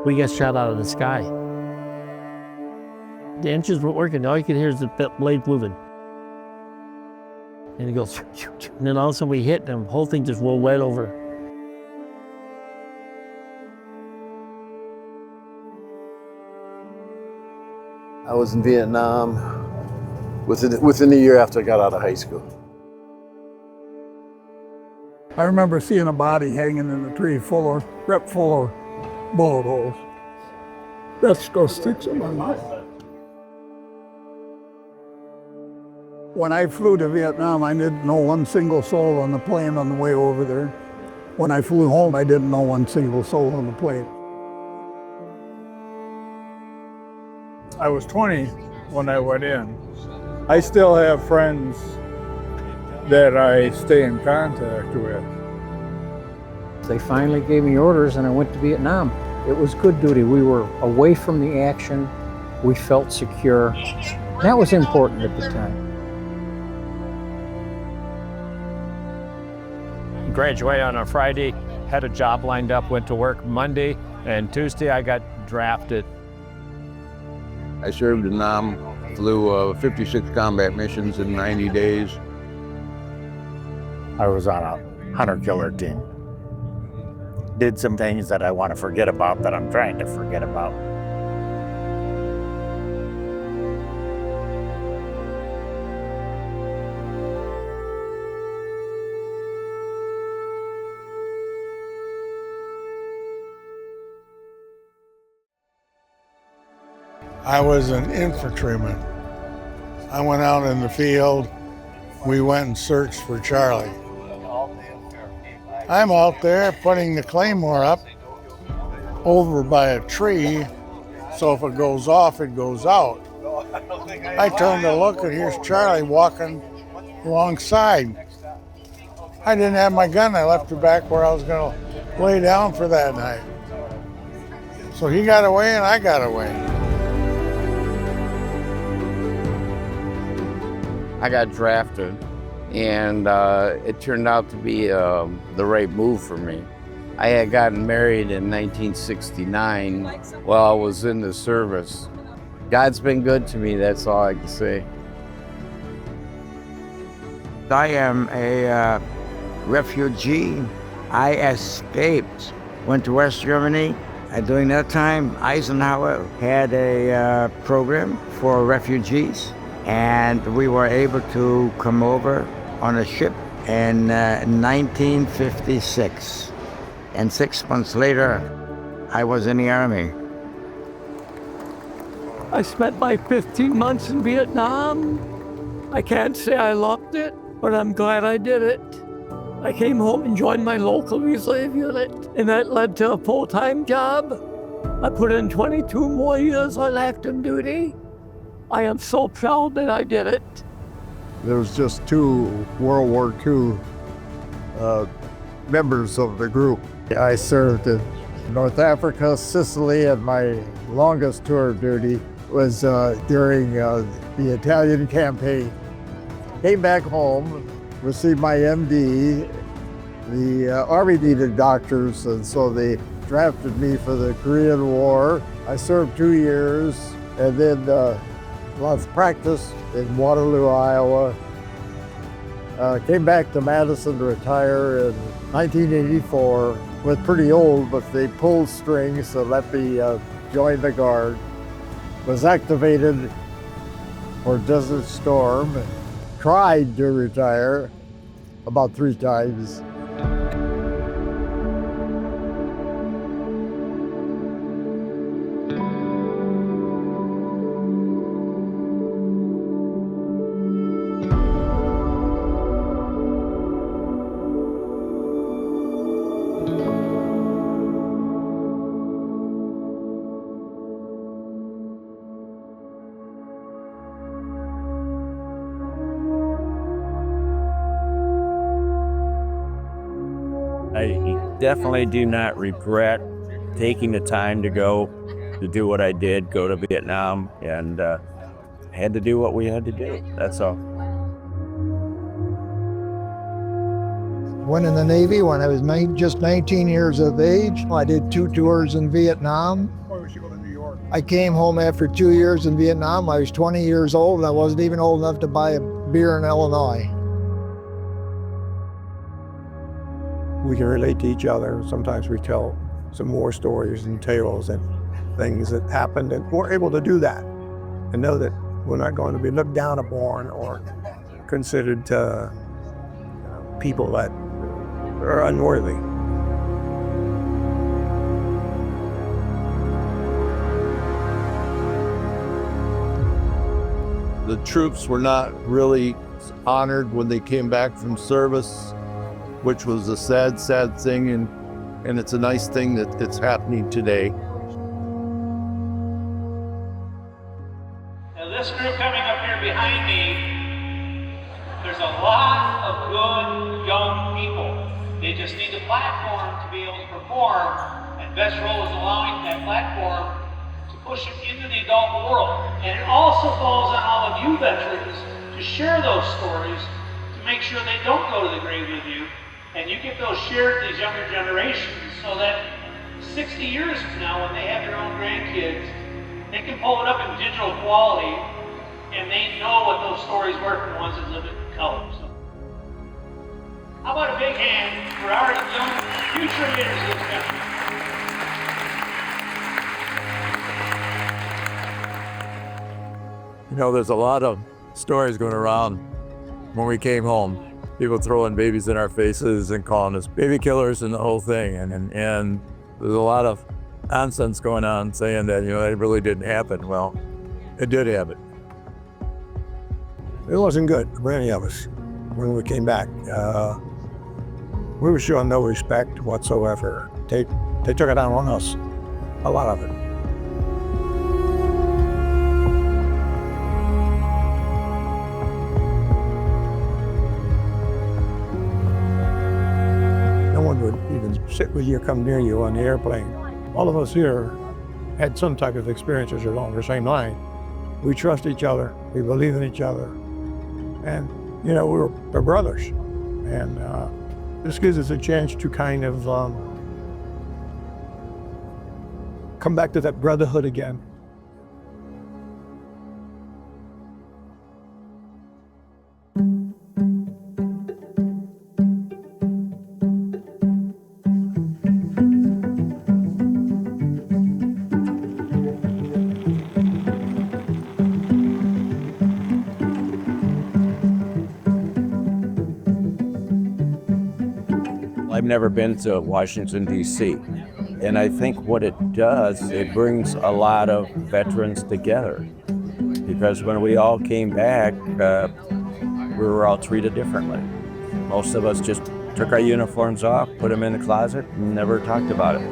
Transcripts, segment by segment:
we got shot out of the sky. The engines weren't working. All you could hear is the blade moving. And it goes, and then all of a sudden we hit, and the whole thing just rolled right over. I was in Vietnam within a year after I got out of high school. I remember seeing a body hanging in a tree full of bullet holes. That still sticks in my mind. When I flew to Vietnam, I didn't know one single soul on the plane on the way over there. When I flew home, I didn't know one single soul on the plane. I was 20 when I went in. I still have friends that I stay in contact with. They finally gave me orders and I went to Vietnam. It was good duty. We were away from the action. We felt secure. That was important at the time. Graduated on a Friday, had a job lined up, went to work Monday, and Tuesday I got drafted. I served in Nam, flew 56 combat missions in 90 days. I was on a hunter-killer team. Did some things that I want to forget about, that I'm trying to forget about. I was an infantryman. I went out in the field. We went and searched for Charlie. I'm out there putting the claymore up over by a tree, so if it goes off, it goes out. I turned to look, and here's Charlie walking alongside. I didn't have my gun. I left it back where I was going to lay down for that night. So he got away and I got away. I got drafted, and it turned out to be the right move for me. I had gotten married in 1969 while I was in the service. God's been good to me, that's all I can say. I am a refugee. I escaped, went to West Germany. During that time, Eisenhower had a program for refugees, and we were able to come over on a ship in 1956. And 6 months later, I was in the Army. I spent my 15 months in Vietnam. I can't say I loved it, but I'm glad I did it. I came home and joined my local reserve unit, and that led to a full-time job. I put in 22 more years on active duty. I am so proud that I did it. There was just 2 World War II members of the group. I served in North Africa, Sicily, and my longest tour of duty was during the Italian campaign. Came back home, received my MD. The Army needed doctors, and so they drafted me for the Korean War. I served 2 years, and then lots of practice in Waterloo, Iowa. Came back to Madison to retire in 1984. Was pretty old, but they pulled strings to let me join the Guard. Was activated for Desert Storm. Tried to retire about 3 times. I definitely do not regret taking the time to go to do what I did, go to Vietnam, and had to do what we had to do. That's all. Went in the Navy when I was just 19 years of age. I did 2 tours in Vietnam. I came home after 2 years in Vietnam. I was 20 years old and I wasn't even old enough to buy a beer in Illinois. We can relate to each other. Sometimes we tell some war stories and tales and things that happened, and we're able to do that and know that we're not going to be looked down upon or considered people that are unworthy. The troops were not really honored when they came back from service, which was a sad, sad thing, and it's a nice thing that it's happening today. Now this group coming up here behind me, there's a lot of good young people. They just need a platform to be able to perform, and VetsRoll is allowing that platform to push them into the adult world. And it also falls on all of you veterans to share those stories, to make sure they don't go to the grave with you, and you get those shared to these younger generations so that 60 years from now, when they have their own grandkids, they can pull it up in digital quality and they know what those stories were from the ones that lived it in color. So, how about a big hand for our young future leaders of this country? You know, there's a lot of stories going around when we came home. People throwing babies in our faces and calling us baby killers and the whole thing. And there's a lot of nonsense going on saying that, you know, it really didn't happen. Well, it did happen. It wasn't good for any of us when we came back. We were showing no respect whatsoever. They took it out on us, a lot of it. No one would even sit with you, come near you on the airplane. All of us here had some type of experiences along the same line. We trust each other, we believe in each other, and you know, we're brothers. And this gives us a chance to kind of come back to that brotherhood again. I've never been to Washington, D.C., and I think what it does, it brings a lot of veterans together, because when we all came back, we were all treated differently. Most of us just took our uniforms off, put them in the closet, and never talked about it.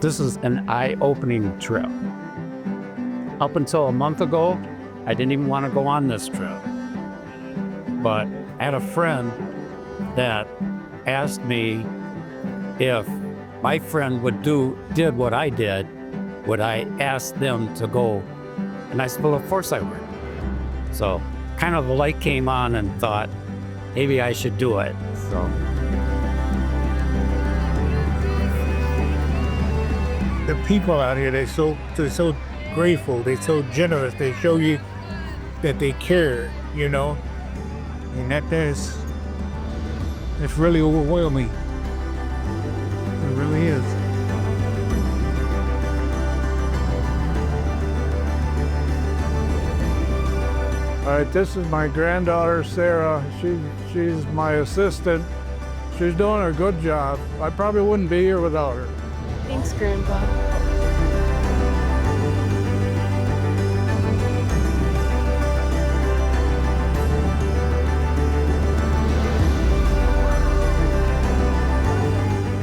This is an eye-opening trip. Up until a month ago, I didn't even want to go on this trip. But I had a friend that asked me if my friend did what I did, would I ask them to go? And I said, well, of course I would. So kind of the light came on and thought, maybe I should do it. So. The people out here, they're so grateful, they're so generous, they show you that they care, you know, and that's really overwhelming. It really is. All right, this is my granddaughter, Sarah. She's my assistant. She's doing a good job. I probably wouldn't be here without her. Thanks, Grandpa.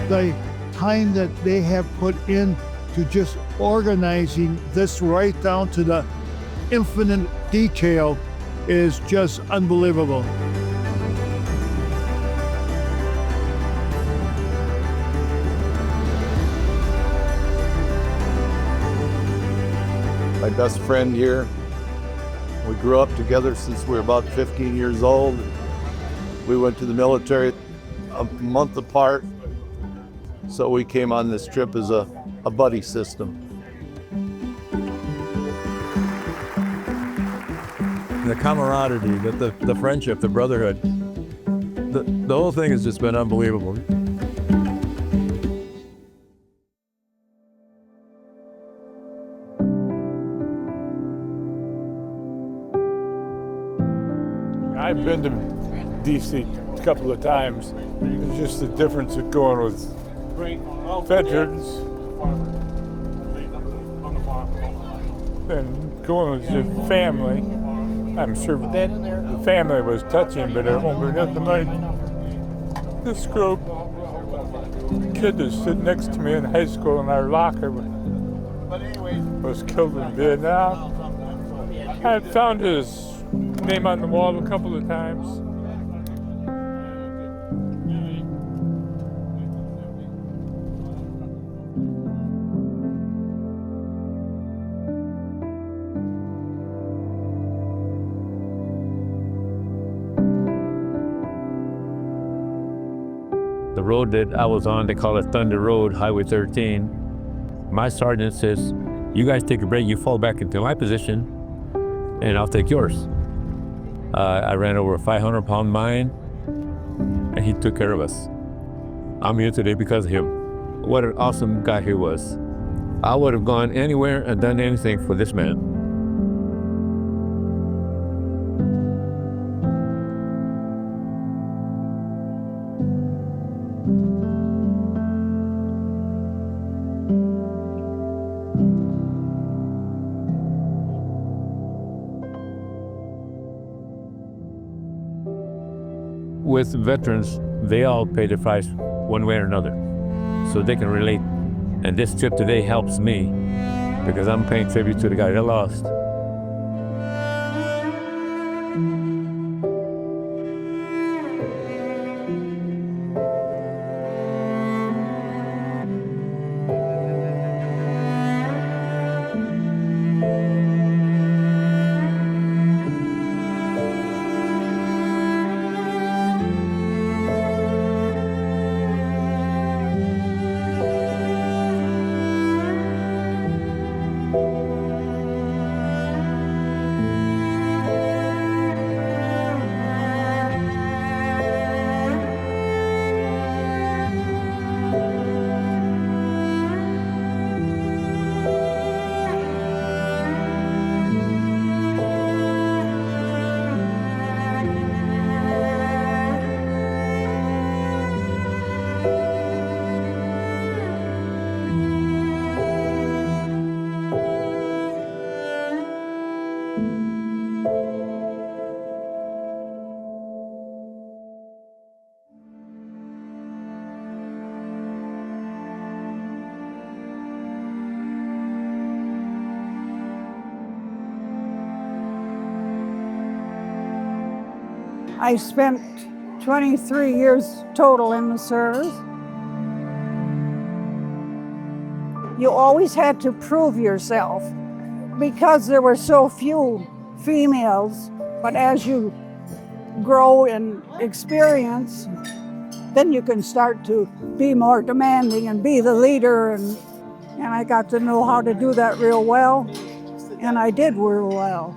The time that they have put in to just organizing this right down to the infinite detail is just unbelievable. My best friend here We grew up together since we were about 15 years old. We went to the military a month apart, so we came on this trip as a buddy system. The camaraderie, the friendship, the brotherhood, the whole thing has just been unbelievable. I've been to DC a couple of times. It's just the difference of going with veterans and going with your family. I'm sure the family was touching, but it won't be nothing like this group. Kid that's sitting next to me in high school in our locker was killed in Vietnam. I found his name on the wall a couple of times. The road that I was on, they call it Thunder Road, Highway 13. My sergeant says, you guys take a break, you fall back into my position, and I'll take yours. I ran over a 500-pound mine, and he took care of us. I'm here today because of him. What an awesome guy he was. I would have gone anywhere and done anything for this man. With veterans, they all pay the price one way or another, so they can relate. And this trip today helps me because I'm paying tribute to the guy that lost. I spent 23 years total in the service. You always had to prove yourself because there were so few females, but as you grow in experience, then you can start to be more demanding and be the leader, and I got to know how to do that real well, and I did real well.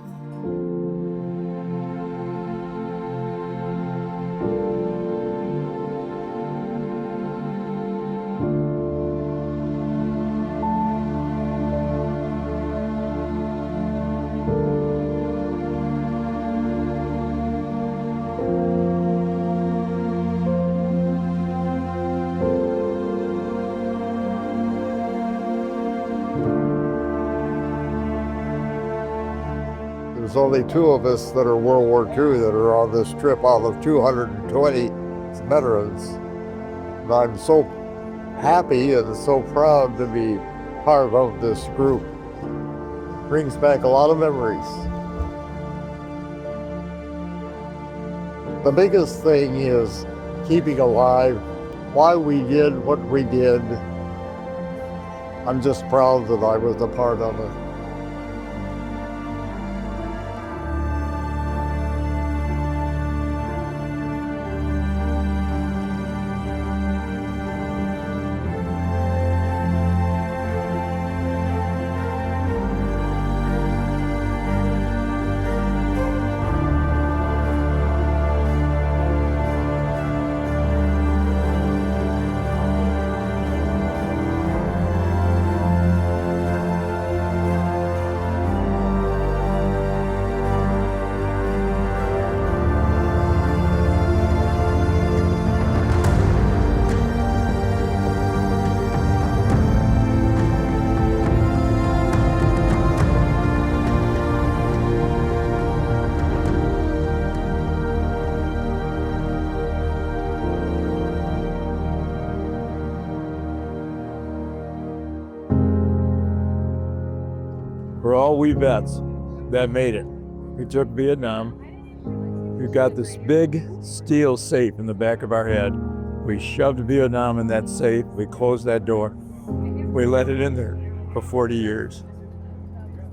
There's only 2 of us that are World War II that are on this trip out of 220 veterans. And I'm so happy and so proud to be part of this group. Brings back a lot of memories. The biggest thing is keeping alive why we did what we did. I'm just proud that I was a part of it. for all we vets that made it. We took Vietnam. We got this big steel safe in the back of our head. We shoved Vietnam in that safe. We closed that door. We let it in there for 40 years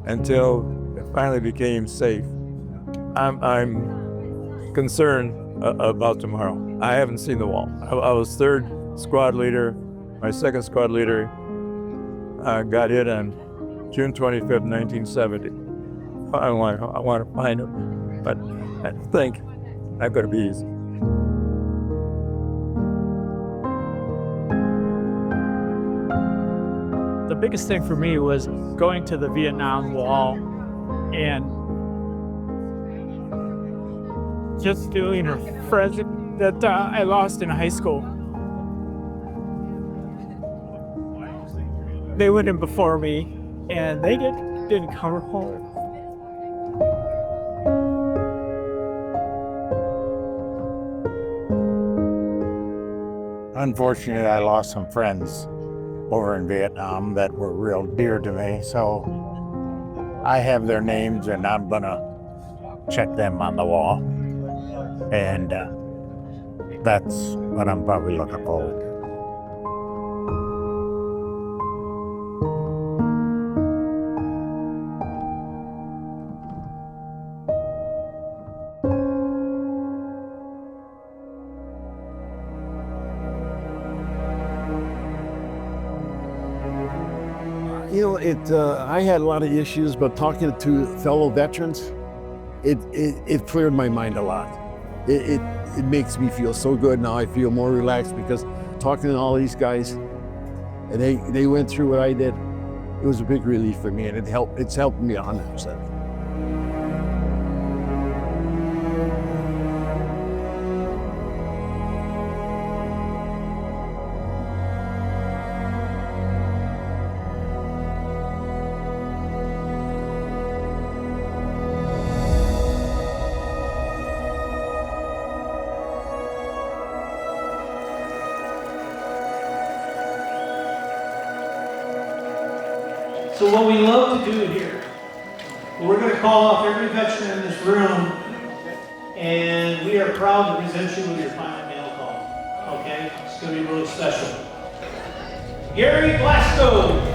until it finally became safe. I'm concerned about tomorrow. I haven't seen the wall. I was third squad leader. My second squad leader got hit on June 25th, 1970. I want to find him, but I think not going to be easy. The biggest thing for me was going to the Vietnam Wall and just doing a friend that I lost in high school. They went in before me, and they didn't come home. Unfortunately, I lost some friends over in Vietnam that were real dear to me, so I have their names and I'm gonna check them on the wall. And that's what I'm probably looking forward to. You know, I had a lot of issues, but talking to fellow veterans, it cleared my mind a lot. It makes me feel so good now. I feel more relaxed because talking to all these guys, and they went through what I did. It was a big relief for me, and it's helped me 100%. So what we love to do here, we're going to call off every veteran in this room, and we are proud to present you with your final mail call. Okay? It's going to be really special. Gary Glasgow.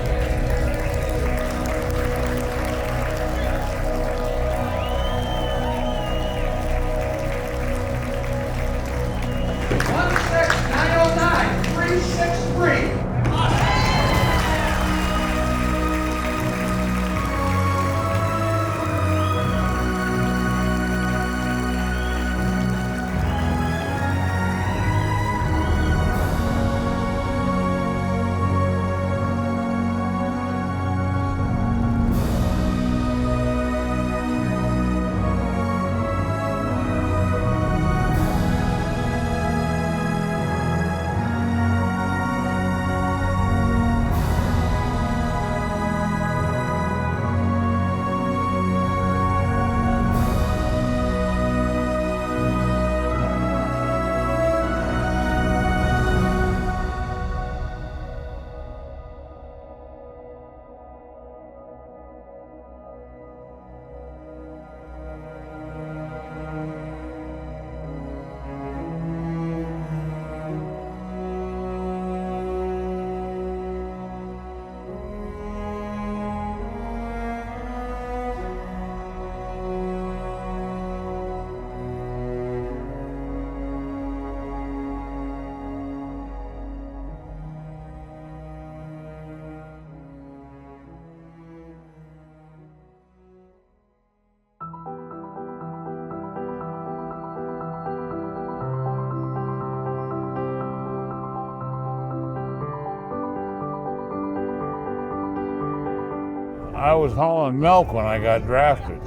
I was hauling milk when I got drafted.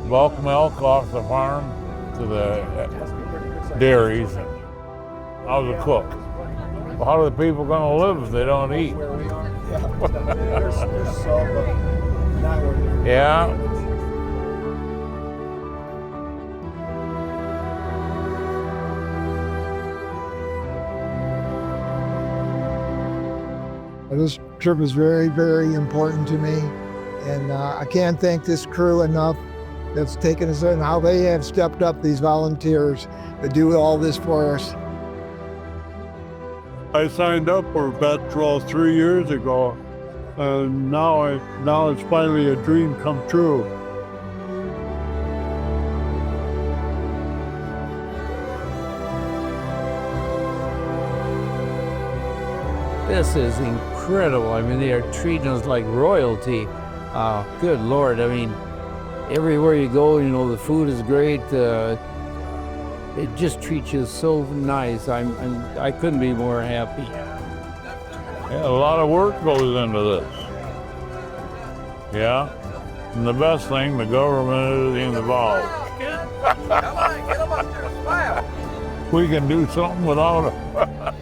Bulk milk off the farm to the dairies. And I was a cook. Well, how are the people going to live if they don't eat? Yeah. This trip is very, very important to me. And I can't thank this crew enough that's taken us in, how they have stepped up, these volunteers, to do all this for us. I signed up for VetsRoll 3 years ago, and now it's finally a dream come true. This is incredible. I mean, they are treating us like royalty. Good Lord. I mean, everywhere you go, you know, the food is great. It just treats you so nice. I couldn't be more happy. Yeah, a lot of work goes into this. Yeah, and the best thing, the government is involved. Come on, get them up there, smile. We can do something without them.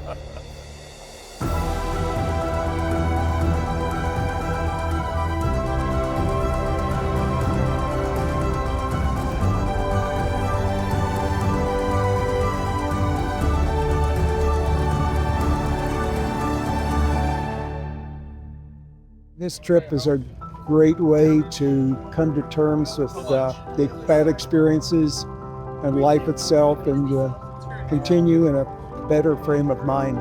This trip is a great way to come to terms with the bad experiences and life itself, and continue in a better frame of mind.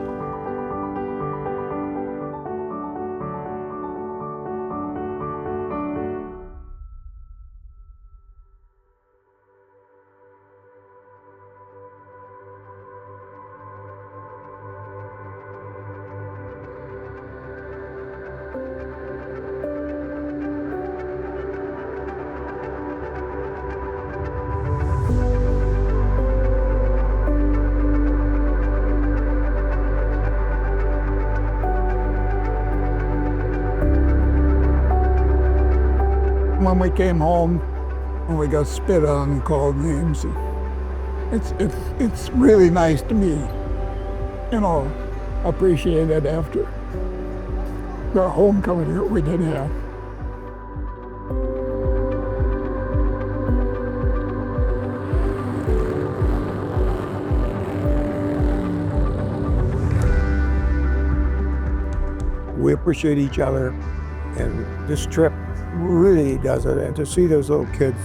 When we came home, and we got spit on and called names, it's really nice to be, you know, appreciated after the homecoming that we did have. We appreciate each other, and this trip really does it. And to see those little kids,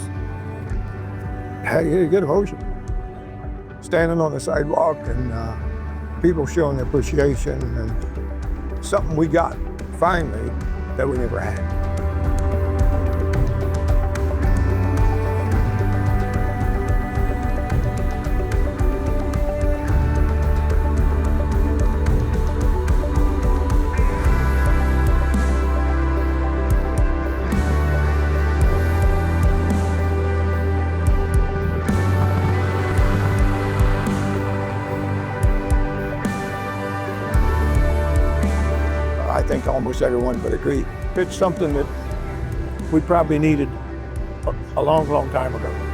you get emotion. Standing on the sidewalk and people showing appreciation, and something we got finally that we never had. I think almost everyone would agree. It's something that we probably needed a long, long time ago.